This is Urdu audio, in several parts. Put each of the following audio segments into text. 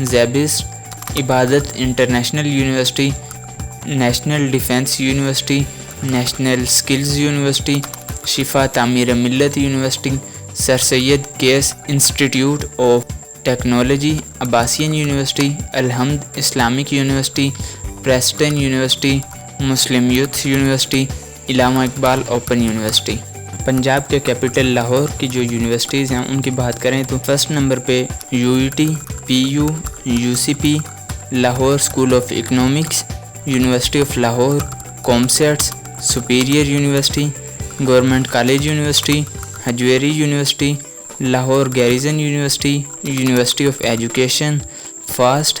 SZABIST Ibadat international university, national defence university, national skills university, Shifa Tameer Millat university, sir Syed CASE institute of technology, Abasyn university, Al-Hamd Islamic university, Preston university, Muslim youth university, Allama Iqbal open university. Punjab کے کیپٹل لاہور کی جو یونیورسٹیز ہیں ان کی بات کریں تو فرسٹ نمبر پہ UET، PU، UCP، Lahore school of economics, university of Lahore, COMSATS, superior university, government college university, Hajvery university, Lahore garrison university, university of education, FAST,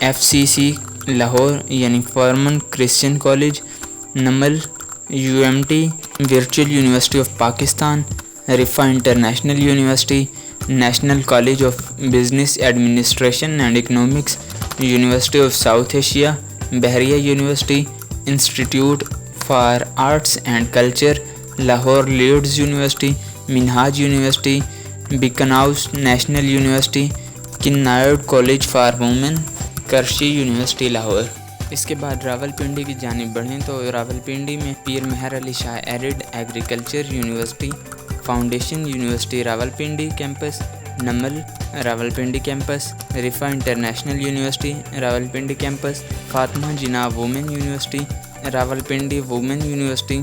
FCC Lahore یعنی Forman Christian college, NUML, UMT virtual university of Pakistan, Riphah international university, national college of business administration and economics, university of south Asia, Bahria university, institute for arts and culture, Lahore Leeds university, Minhaj university, bacon house national university, Kinnaird college for women, کرشی یونیورسٹی لاہور۔ اس کے بعد راولپنڈی کی جانب بڑھیں تو راولپنڈی میں Pir Mehr Ali Shah arid agriculture university, foundation university Rawalpindi campus, NUML Rawalpindi campus, Riphah international university Rawalpindi campus, Fatima Jinnah women university Rawalpindi women university,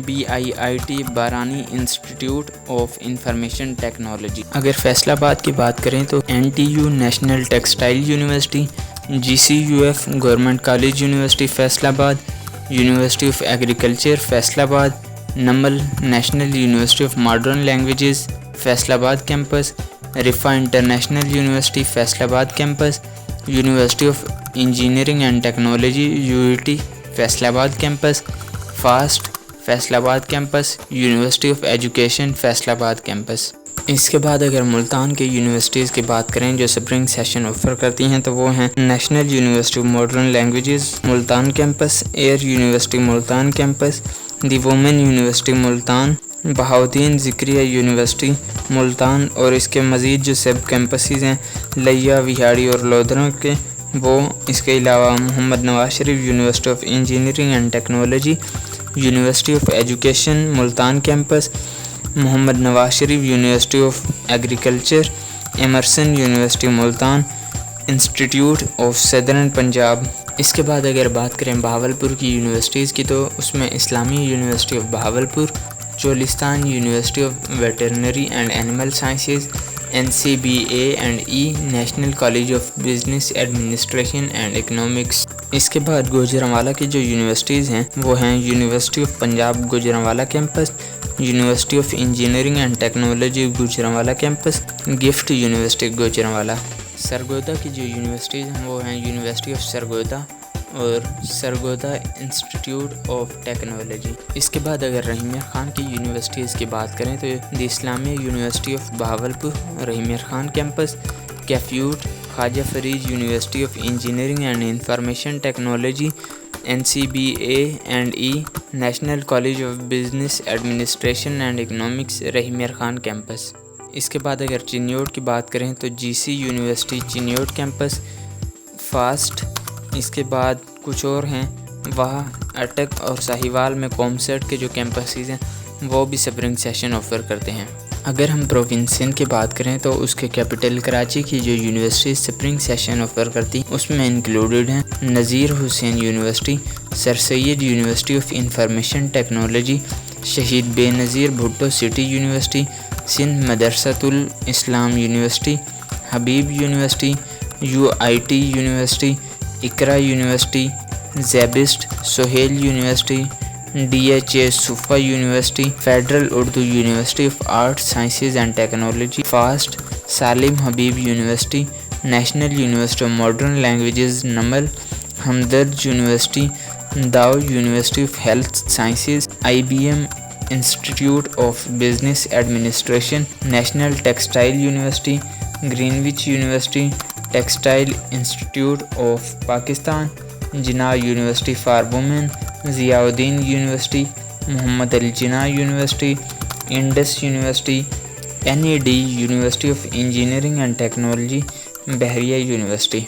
BIIT Barani institute of information technology. اگر فیصل آباد کی بات کریں تو NTU national textile university, GCUF government college university Faisalabad, university of agriculture Faisalabad, NUML national university of modern languages Faisalabad campus, Riphah international university Faisalabad campus, university of engineering and technology UET Faisalabad campus, FAST Faisalabad campus, university of education Faisalabad campus. اس کے بعد اگر ملتان کے یونیورسٹیز کی بات کریں جو سپرنگ سیشن آفر کرتی ہیں تو وہ ہیں national university of modern languages Multan campus, air university Multan campus, the women university Multan, Bahauddin Zakariya university Multan, اور اس کے مزید جو سب کیمپسز ہیں لیا، وہاڑی اور لودھرا کے وہ، اس کے علاوہ Muhammad Nawaz Sharif university of engineering and technology, university of education Multan campus, Muhammad Nawaz Sharif university of agriculture, Emerson university Multan, institute of southern Punjab. اس کے بعد اگر بات کریں بہاولپور کی یونیورسٹیز کی تو اس میں Islami university of Bahawalpur, Cholistan university of veterinary and animal sciences, NCBA&E national college of business administration and economics. اس کے بعد گوجرانوالہ کی جو یونیورسٹیز ہیں وہ ہیں university of Punjab Gujranwala campus, university of engineering and technology Gujranwala campus, GIFT university Gujranwala. Sargodha کی جو یونیورسٹیز ہیں وہ ہیں یونیورسٹی آف سرگودا اور سرگودا انسٹیٹیوٹ آف ٹیکنالوجی۔ اس کے بعد اگر رحیم یار خان کی یونیورسٹیز کی بات کریں تو the Islamia university of Bahawalpur Rahim Yar Khan campus, کیفیوٹ Khwaja Farid university of engineering and information technology, NCBA&E national college of business administration and economics Rahim Yar Khan campus. اس کے بعد اگر چنیوٹ کی بات کریں تو GC university Chiniot campus, FAST. اس کے بعد کچھ اور ہیں وہاں اٹک اور ساہیوال میں کومسیٹ کے جو کیمپسز ہیں وہ بھی سپرنگ سیشن آفر کرتے ہیں۔ اگر ہم پروونس سندھ کی بات کریں تو اس کے کیپٹل کراچی کی جو یونیورسٹی سپرنگ سیشن آفر کرتی اس میں انکلوڈڈ ہیں Nazeer Hussain university, sir Syed university of information technology, Shaheed Benazir Bhutto city university, Sindh Madressatul Islam university, Habib university, UIT university, Iqra university, ZABIST, Sohail university, DHA Suffa university, federal Urdu university of arts sciences and technology, FAST, Salim Habib university, national university of modern languages NUML, Hamdard university, Dow university of health sciences, IBM institute of business administration, national textile university, Greenwich university, textile institute of Pakistan, Jinnah university for women, Ziauddin university, Muhammad Ali Jinnah university, Indus university, NAD university of engineering and technology, Bahria university.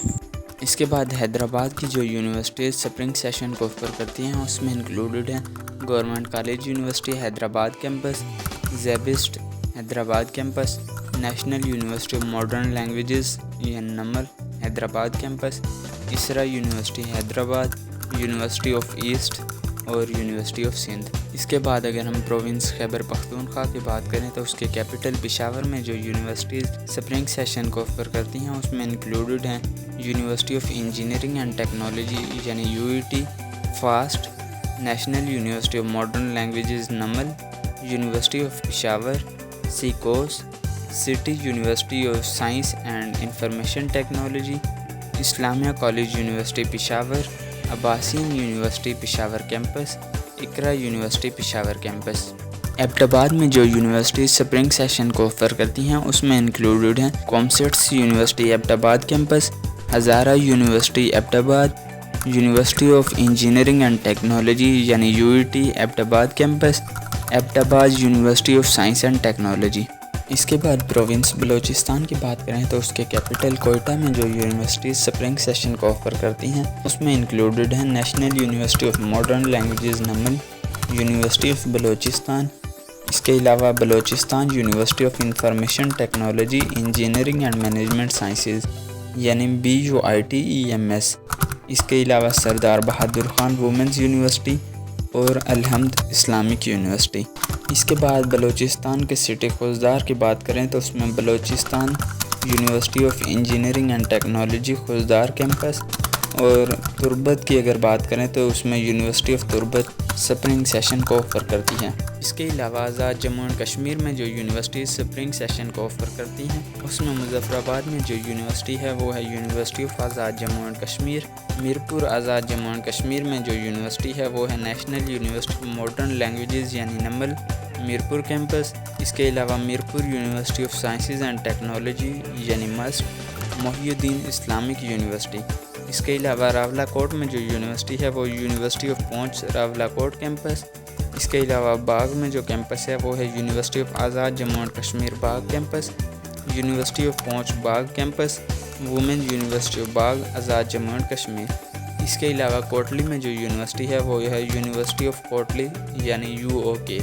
اس کے بعد حیدرآباد کی جو یونیورسٹیز سپرنگ سیشن کو آفر کرتی ہیں اس میں انکلوڈڈ ہیں government college university Hyderabad campus, ZABIST Hyderabad campus, national university of modern languages NUML Hyderabad campus, Isra university Hyderabad, university of east اور یونیورسٹی آف سندھ۔ اس کے بعد اگر ہم پروونس خیبر پختونخوا کی بات کریں تو اس کے کیپٹل پشاور میں جو یونیورسٹیز سپرنگ سیشن کو آفر کرتی ہیں اس میں انکلوڈڈ ہیں university of engineering and technology یعنی UET، FAST, national university of modern languages NUML, university of Peshawar, سیکوس، city university of science and information technology, Islamia college university Peshawar, Abasyn university Peshawar campus, Iqra university Peshawar campus. Abbottabad میں جو یونیورسٹیز سپرنگ سیشن کو آفر کرتی ہیں اس میں انکلوڈڈ ہیں COMSATS university Abbottabad campus, Hazara university Abbottabad, university of engineering and technology یعنی UET Abbottabad campus, Abbottabad university of science and technology. اس کے بعد پروونس بلوچستان کی بات کریں تو اس کے کیپٹل کوئٹہ میں جو یونیورسٹیز سپرنگ سیشن کو آفر کرتی ہیں اس میں انکلوڈڈ ہیں national university of modern languages NUML, university of Balochistan. اس کے علاوہ Balochistan university of information technology engineering and management sciences یعنی BUITEMS۔ اس کے علاوہ سردار بہادر خان وومنز یونیورسٹی اور الحمد اسلامک یونیورسٹی۔ اس کے بعد بلوچستان کے سٹی خوزدار کی بات کریں تو اس میں Balochistan university of engineering and technology Khuzdar campus, اور تربت کی اگر بات کریں تو اس میں university of Turbat spring session کو آفر کرتی ہیں۔ اس کے علاوہ آزاد جموں اینڈ کشمیر میں جو یونیورسٹیز سپرنگ سیشن کو آفر کرتی ہیں اس میں مظفر آباد میں جو یونیورسٹی ہے وہ ہے university of Azad Jammu and Kashmir, Mirpur Azad Jammu and Kashmir میں جو یونیورسٹی ہے وہ ہے national university of modern languages یعنی نمل، میرپور کیمپس۔ اس کے علاوہ Mirpur university of sciences and technology یعنی مسٹ، محی الدین اسلامک یونیورسٹی۔ اس کے علاوہ راولہ کوٹ میں جو یونیورسٹی ہے وہ university of Poonch Rawala Kot campus. اس کے علاوہ باغ میں جو کیمپس ہے وہ ہے university of Azad Jammu and Kashmir Bagh campus, university of Poonch Bagh campus, women university of Bagh Azad Jammu and Kashmir. اس کے علاوہ کوٹلی میں جو یونیورسٹی ہے وہ ہے یونیورسٹی آف کوٹلی یعنی UOK۔